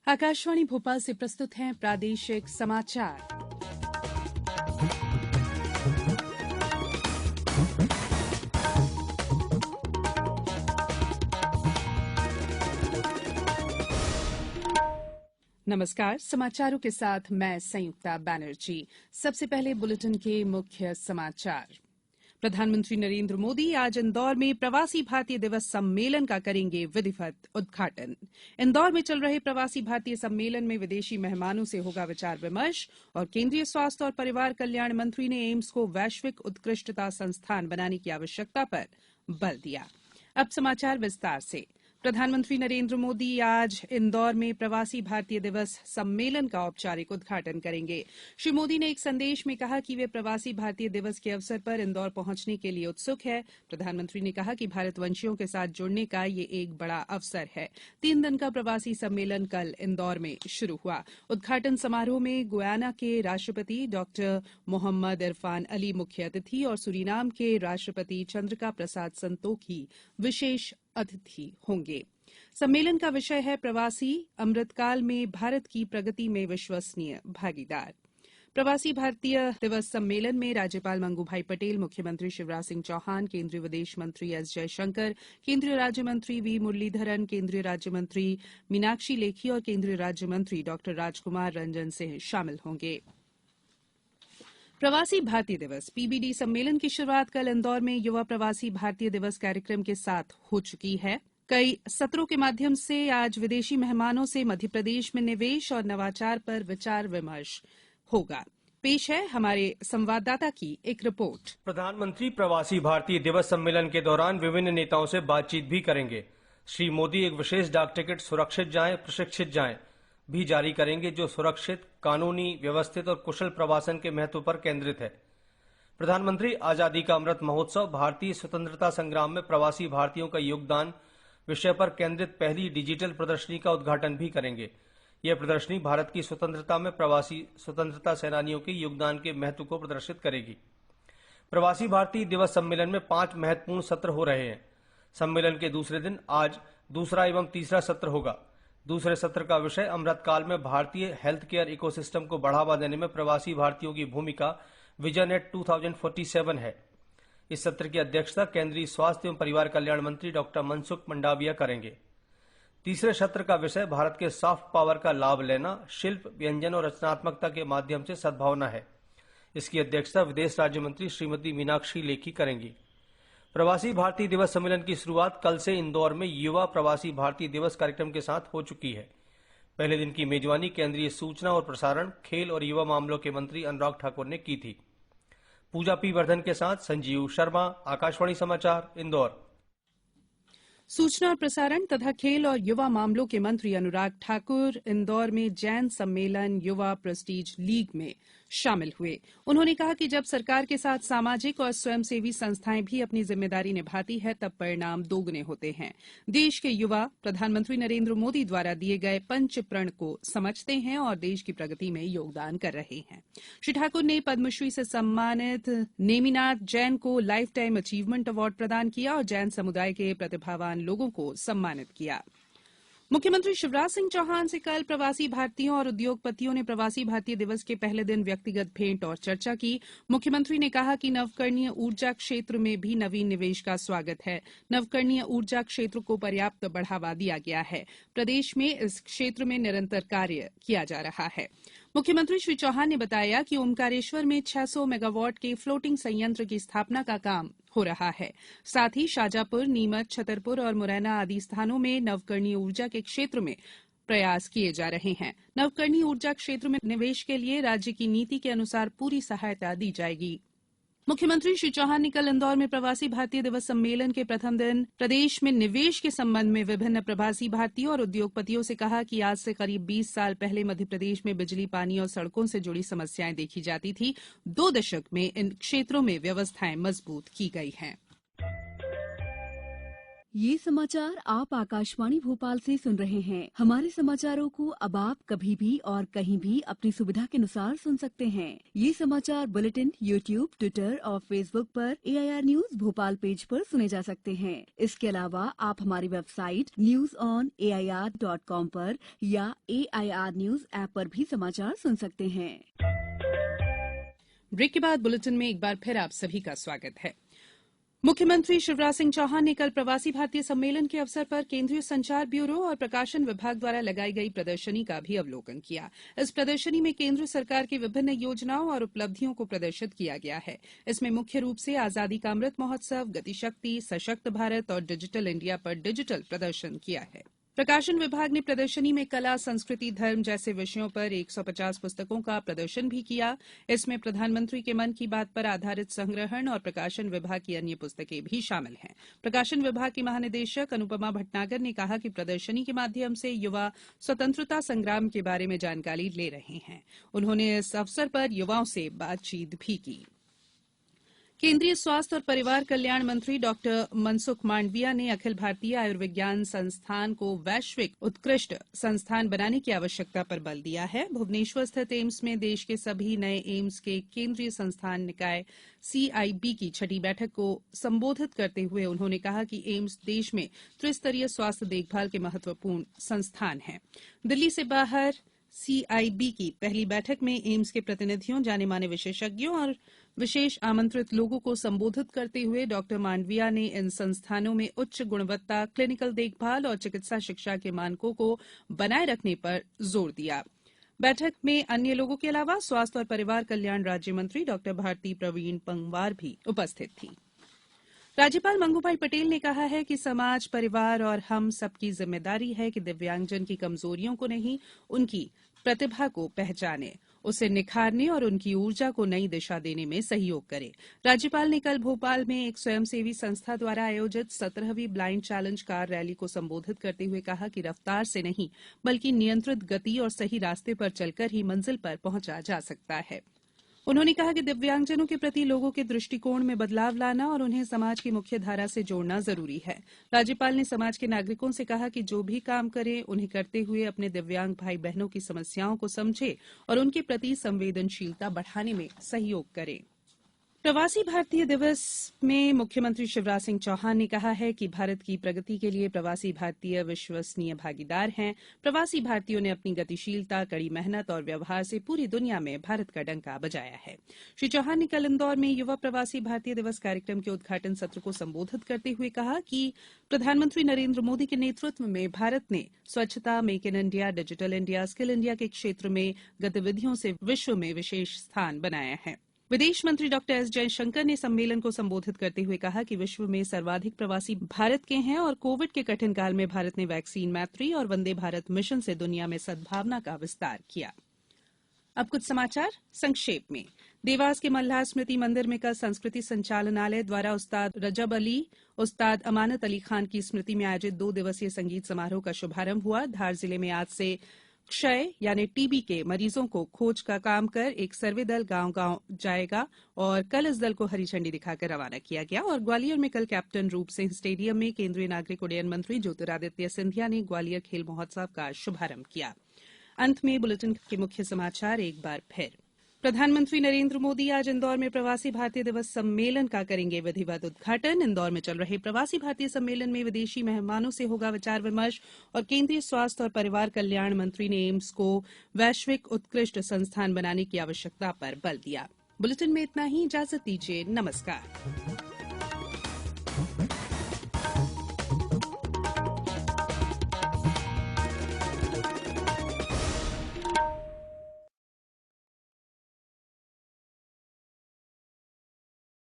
आकाशवाणी भोपाल से प्रस्तुत हैं प्रादेशिक समाचार। नमस्कार, समाचारों के साथ मैं संयुक्ता बैनर्जी। सबसे पहले बुलेटिन के मुख्य समाचार। प्रधानमंत्री नरेंद्र मोदी आज इंदौर में प्रवासी भारतीय दिवस सम्मेलन का करेंगे विधिवत उद्घाटन। इंदौर में चल रहे प्रवासी भारतीय सम्मेलन में विदेशी मेहमानों से होगा विचार विमर्श और केंद्रीय स्वास्थ्य और परिवार कल्याण मंत्री ने एम्स को वैश्विक उत्कृष्टता संस्थान बनाने की आवश्यकता पर बल दिया। अब समाचार विस्तार से। प्रधानमंत्री नरेंद्र मोदी आज इंदौर में प्रवासी भारतीय दिवस सम्मेलन का औपचारिक उद्घाटन करेंगे। श्री मोदी ने एक संदेश में कहा कि वे प्रवासी भारतीय दिवस के अवसर पर इंदौर पहुंचने के लिए उत्सुक है। प्रधानमंत्री ने कहा कि भारतवंशियों के साथ जुड़ने का ये एक बड़ा अवसर है। 3 दिन का प्रवासी सम्मेलन कल इंदौर में शुरू हुआ। उद्घाटन समारोह में गुयाना के राष्ट्रपति डॉक्टर मोहम्मद इरफान अली मुख्य अतिथि और सूरीनाम के राष्ट्रपति चंद्रिका प्रसाद संतोखी विशेष अतिथि होंगे। सम्मेलन का विषय है प्रवासी अमृतकाल में भारत की प्रगति में विश्वसनीय भागीदार। प्रवासी भारतीय दिवस सम्मेलन में राज्यपाल मंगू भाई पटेल, मुख्यमंत्री शिवराज सिंह चौहान, केंद्रीय विदेश मंत्री एस जयशंकर, केंद्रीय राज्य मंत्री वी मुरलीधरन, केंद्रीय राज्य मंत्री मीनाक्षी लेखी और केंद्रीय राज्य मंत्री डॉक्टर राजकुमार रंजन सिंह शामिल होंगे। प्रवासी भारतीय दिवस पीबीडी सम्मेलन की शुरुआत कल इंदौर में युवा प्रवासी भारतीय दिवस कार्यक्रम के साथ हो चुकी है। कई सत्रों के माध्यम से आज विदेशी मेहमानों से मध्यप्रदेश में निवेश और नवाचार पर विचार विमर्श होगा। पेश है हमारे संवाददाता की एक रिपोर्ट। प्रधानमंत्री प्रवासी भारतीय दिवस सम्मेलन के दौरान विभिन्न नेताओं से बातचीत भी करेंगे। श्री मोदी एक विशेष डाक टिकट सुरक्षित जाएं, प्रशिक्षित जाएं भी जारी करेंगे, जो सुरक्षित, कानूनी, व्यवस्थित और कुशल प्रवासन के महत्व पर केंद्रित है। प्रधानमंत्री आजादी का अमृत महोत्सव, भारतीय स्वतंत्रता संग्राम में प्रवासी भारतीयों का योगदान विषय पर केंद्रित पहली डिजिटल प्रदर्शनी का उद्घाटन भी करेंगे। यह प्रदर्शनी भारत की स्वतंत्रता में प्रवासी स्वतंत्रता सेनानियों के योगदान के महत्व को प्रदर्शित करेगी। प्रवासी भारतीय दिवस सम्मेलन में 5 महत्वपूर्ण सत्र हो रहे हैं। सम्मेलन के दूसरे दिन आज दूसरा एवं तीसरा सत्र होगा। दूसरे सत्र का विषय अमृतकाल में भारतीय हेल्थ केयर इकोसिस्टम को बढ़ावा देने में प्रवासी भारतीयों की भूमिका विजन एट 2047 है। इस सत्र की अध्यक्षता केंद्रीय स्वास्थ्य एवं परिवार कल्याण मंत्री डॉक्टर मनसुख मंडाविया करेंगे। तीसरे सत्र का विषय भारत के सॉफ्ट पावर का लाभ लेना, शिल्प, व्यंजन और रचनात्मकता के माध्यम से सद्भावना है। इसकी अध्यक्षता विदेश राज्य मंत्री श्रीमती मीनाक्षी लेखी करेंगी। प्रवासी भारतीय दिवस सम्मेलन की शुरुआत कल से इंदौर में युवा प्रवासी भारतीय दिवस कार्यक्रम के साथ हो चुकी है। पहले दिन की मेजबानी केंद्रीय सूचना और प्रसारण, खेल और युवा मामलों के मंत्री अनुराग ठाकुर ने की थी। पूजा पी वर्धन के साथ संजीव शर्मा, आकाशवाणी समाचार, इंदौर। सूचना और प्रसारण तथा खेल और युवा मामलों के मंत्री अनुराग ठाकुर इंदौर में जैन सम्मेलन युवा प्रेस्टीज लीग में शामिल हुए। उन्होंने कहा कि जब सरकार के साथ सामाजिक और स्वयंसेवी संस्थाएं भी अपनी जिम्मेदारी निभाती है, तब परिणाम दोगुने होते हैं। देश के युवा प्रधानमंत्री नरेंद्र मोदी द्वारा दिए गए पंच प्रण को समझते हैं और देश की प्रगति में योगदान कर रहे हैं। श्री ठाकुर ने पद्मश्री से सम्मानित नेमिनाथ जैन को लाइफ टाइम अचीवमेंट अवार्ड प्रदान किया और जैन समुदाय के प्रतिभावान लोगों को सम्मानित किया। मुख्यमंत्री शिवराज सिंह चौहान से कल प्रवासी भारतीयों और उद्योगपतियों ने प्रवासी भारतीय दिवस के पहले दिन व्यक्तिगत भेंट और चर्चा की। मुख्यमंत्री ने कहा कि नवकरणीय ऊर्जा क्षेत्र में भी नवीन निवेश का स्वागत है। नवकरणीय ऊर्जा क्षेत्र को पर्याप्त बढ़ावा दिया गया है। प्रदेश में इस क्षेत्र में निरंतर कार्य किया जा रहा है। मुख्यमंत्री श्री चौहान ने बताया कि ओमकारेश्वर में 600 मेगावाट के फ्लोटिंग संयंत्र की स्थापना का काम हो रहा है। साथ ही शाजापुर, नीमच, छतरपुर और मुरैना आदि स्थानों में नवकरणीय ऊर्जा के क्षेत्र में प्रयास किए जा रहे हैं। नवकरणीय ऊर्जा क्षेत्र में निवेश के लिए राज्य की नीति के अनुसार पूरी सहायता दी जाएगी। मुख्यमंत्री श्री चौहान ने कल इंदौर में प्रवासी भारतीय दिवस सम्मेलन के प्रथम दिन प्रदेश में निवेश के संबंध में विभिन्न प्रवासी भारतीयों और उद्योगपतियों से कहा कि आज से करीब 20 साल पहले मध्यप्रदेश में बिजली, पानी और सड़कों से जुड़ी समस्याएं देखी जाती थी। 2 दशक में इन क्षेत्रों में व्यवस्थाएं मजबूत की गई हैं। ये समाचार आप आकाशवाणी भोपाल से सुन रहे हैं। हमारे समाचारों को अब आप कभी भी और कहीं भी अपनी सुविधा के अनुसार सुन सकते हैं। ये समाचार बुलेटिन यूट्यूब, ट्विटर और फेसबुक पर AIR न्यूज भोपाल पेज पर सुने जा सकते हैं। इसके अलावा आप हमारी वेबसाइट newsonair.com पर या AIR न्यूज ऐप पर भी समाचार सुन सकते हैं। ब्रेक के बाद बुलेटिन में एक बार फिर आप सभी का स्वागत है। मुख्यमंत्री शिवराज सिंह चौहान ने कल प्रवासी भारतीय सम्मेलन के अवसर पर केंद्रीय संचार ब्यूरो और प्रकाशन विभाग द्वारा लगाई गई प्रदर्शनी का भी अवलोकन किया। इस प्रदर्शनी में केंद्र सरकार की विभिन्न योजनाओं और उपलब्धियों को प्रदर्शित किया गया है। इसमें मुख्य रूप से आजादी का अमृत महोत्सव, गतिशक्ति, सशक्त भारत और डिजिटल इंडिया पर डिजिटल प्रदर्शन किया है। प्रकाशन विभाग ने प्रदर्शनी में कला, संस्कृति, धर्म जैसे विषयों पर 150 पुस्तकों का प्रदर्शन भी किया। इसमें प्रधानमंत्री के मन की बात पर आधारित संग्रहण और प्रकाशन विभाग की अन्य पुस्तकें भी शामिल हैं। प्रकाशन विभाग की महानिदेशक अनुपमा भटनागर ने कहा कि प्रदर्शनी के माध्यम से युवा स्वतंत्रता संग्राम के बारे में जानकारी ले रहे हैं। उन्होंने इस अवसर पर युवाओं से बातचीत भी की। केंद्रीय स्वास्थ्य और परिवार कल्याण मंत्री डॉक्टर मनसुख मांडविया ने अखिल भारतीय आयुर्विज्ञान संस्थान को वैश्विक उत्कृष्ट संस्थान बनाने की आवश्यकता पर बल दिया है। भुवनेश्वर स्थित एम्स में देश के सभी नए एम्स के केंद्रीय संस्थान निकाय CIB की छठी बैठक को संबोधित करते हुए उन्होंने कहा कि एम्स देश में त्रिस्तरीय स्वास्थ्य देखभाल के महत्वपूर्ण संस्थान हैं। दिल्ली से बाहर CIB की पहली बैठक में एम्स के प्रतिनिधियों, जाने माने विशेषज्ञों और विशेष आमंत्रित लोगों को संबोधित करते हुए डॉक्टर मांडविया ने इन संस्थानों में उच्च गुणवत्ता, क्लिनिकल देखभाल और चिकित्सा शिक्षा के मानकों को बनाए रखने पर जोर दिया। बैठक में अन्य लोगों के अलावा स्वास्थ्य और परिवार कल्याण राज्य मंत्री डॉक्टर भारती प्रवीण पंवार भी उपस्थित थी। राज्यपाल मंगूभाई पटेल ने कहा है कि समाज, परिवार और हम सबकी जिम्मेदारी है कि दिव्यांगजन की कमजोरियों को नहीं, उनकी प्रतिभा को पहचाने, उसे निखारने और उनकी ऊर्जा को नई दिशा देने में सहयोग करे। राज्यपाल ने कल भोपाल में एक स्वयंसेवी संस्था द्वारा आयोजित 17वीं ब्लाइंड चैलेंज कार रैली को संबोधित करते हुए कहा कि रफ्तार से नहीं बल्कि नियंत्रित गति और सही रास्ते पर चलकर ही मंजिल पर पहुंचा जा सकता है। उन्होंने कहा कि दिव्यांगजनों के प्रति लोगों के दृष्टिकोण में बदलाव लाना और उन्हें समाज की मुख्य धारा से जोड़ना जरूरी है। राज्यपाल ने समाज के नागरिकों से कहा कि जो भी काम करें उन्हें करते हुए अपने दिव्यांग भाई बहनों की समस्याओं को समझें और उनके प्रति संवेदनशीलता बढ़ाने में सहयोग करें। प्रवासी भारतीय दिवस में मुख्यमंत्री शिवराज सिंह चौहान ने कहा है कि भारत की प्रगति के लिए प्रवासी भारतीय विश्वसनीय भागीदार हैं। प्रवासी भारतीयों ने अपनी गतिशीलता, कड़ी मेहनत और व्यवहार से पूरी दुनिया में भारत का डंका बजाया है। श्री चौहान ने कल इंदौर में युवा प्रवासी भारतीय दिवस कार्यक्रम के उद्घाटन सत्र को संबोधित करते हुए कहा कि प्रधानमंत्री नरेंद्र मोदी के नेतृत्व में भारत ने स्वच्छता, make in India, digital India, skill India के क्षेत्र में गतिविधियों से विश्व में विशेष स्थान बनाया है। विदेश मंत्री डॉक्टर एस जयशंकर ने सम्मेलन को संबोधित करते हुए कहा कि विश्व में सर्वाधिक प्रवासी भारत के हैं और कोविड के कठिन काल में भारत ने वैक्सीन मैत्री और वंदे भारत मिशन से दुनिया में सद्भावना का विस्तार किया। अब कुछ समाचार संक्षेप में। देवास के मल्हार स्मृति मंदिर में कल संस्कृति संचालनालय द्वारा उस्ताद रजब अली, उस्ताद अमानत अली खान की स्मृति में आयोजित 2 दिवसीय संगीत समारोह का शुभारंभ हुआ। धार जिले में आज से क्षय यानी टीबी के मरीजों को खोज का काम कर एक सर्वे दल गांव-गांव जाएगा और कल इस दल को हरी झंडी दिखाकर रवाना किया गया। और ग्वालियर में कल कैप्टन रूप सिंह स्टेडियम में केंद्रीय नागरिक उड्डयन मंत्री ज्योतिरादित्य सिंधिया ने ग्वालियर खेल महोत्सव का शुभारंभ किया। अंत में बुलेटिन के मुख्य समाचार एक बार फिर। प्रधानमंत्री नरेंद्र मोदी आज इंदौर में प्रवासी भारतीय दिवस सम्मेलन का करेंगे विधिवत उद्घाटन। इंदौर में चल रहे प्रवासी भारतीय सम्मेलन में विदेशी मेहमानों से होगा विचार विमर्श और केंद्रीय स्वास्थ्य और परिवार कल्याण मंत्री ने एम्स को वैश्विक उत्कृष्ट संस्थान बनाने की आवश्यकता पर बल दिया। बुलेटिन में इतना ही। इजाजत दीजिए। नमस्कार।